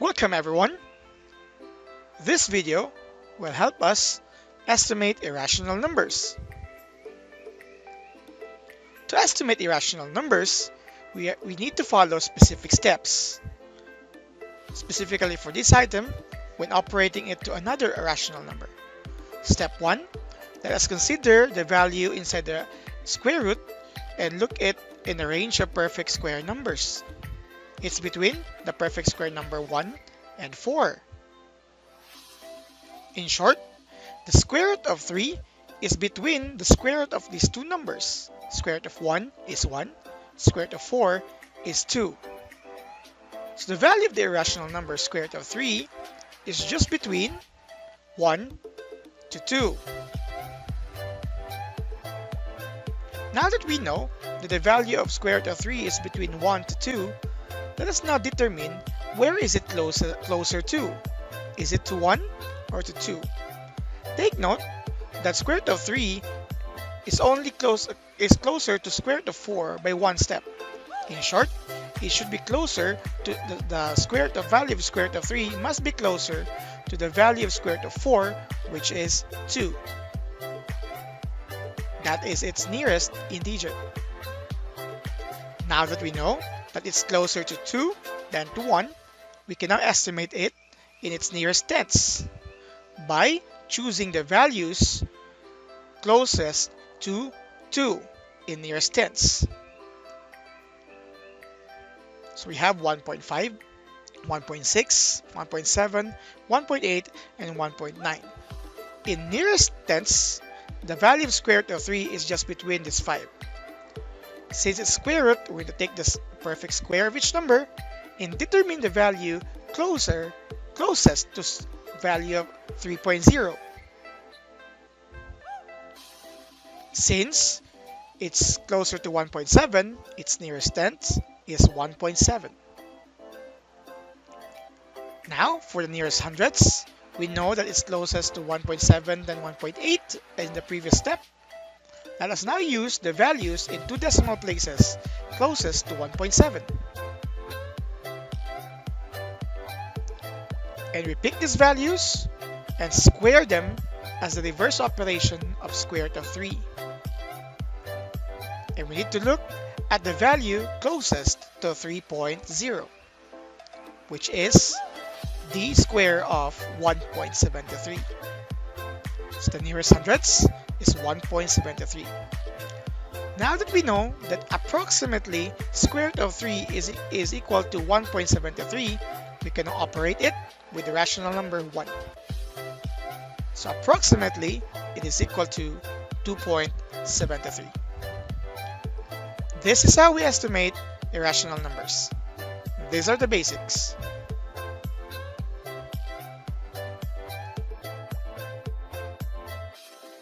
Welcome everyone! This video will help us estimate irrational numbers. To estimate irrational numbers, we need to follow specific steps. Specifically for this item, when operating it to another irrational number. Step 1, let us consider the value inside the square root and look it in a range of perfect square numbers. It's between the perfect square number 1 and 4. In short, the square root of 3 is between the square root of these two numbers. Square root of 1 is 1, square root of 4 is 2. So the value of the irrational number square root of 3 is just between 1 to 2. Now that we know that the value of square root of 3 is between 1 to 2, let us now determine where is it closer to. Is it to 1 or to 2? Take note that square root of 3 is closer to square root of 4 by one step. In short, it should be closer to the square root of value of square root of 3 must be closer to the value of square root of 4, which is 2. That is its nearest integer. Now that we know that it's closer to 2 than to 1, we can now estimate it in its nearest tenths by choosing the values closest to 2 in nearest tenths. So we have 1.5, 1.6, 1.7, 1.8, and 1.9. In nearest tenths, the value of square root of 3 is just between these 5. Since it's square root, we're going to take the perfect square of each number and determine the value closest to value of 3.0. Since it's closer to 1.7, its nearest tenth is 1.7. Now, for the nearest hundredths, we know that it's closest to 1.7 than 1.8 in the previous step. Let us now use the values in two decimal places closest to 1.7. And we pick these values and square them as the reverse operation of square root of 3. And we need to look at the value closest to 3.0, which is the square of 1.73. So the nearest hundredths is 1.73. Now that we know that approximately square root of 3 is equal to 1.73, we can operate it with the rational number 1. So approximately it is equal to 2.73. This is how we estimate irrational numbers. These are the basics.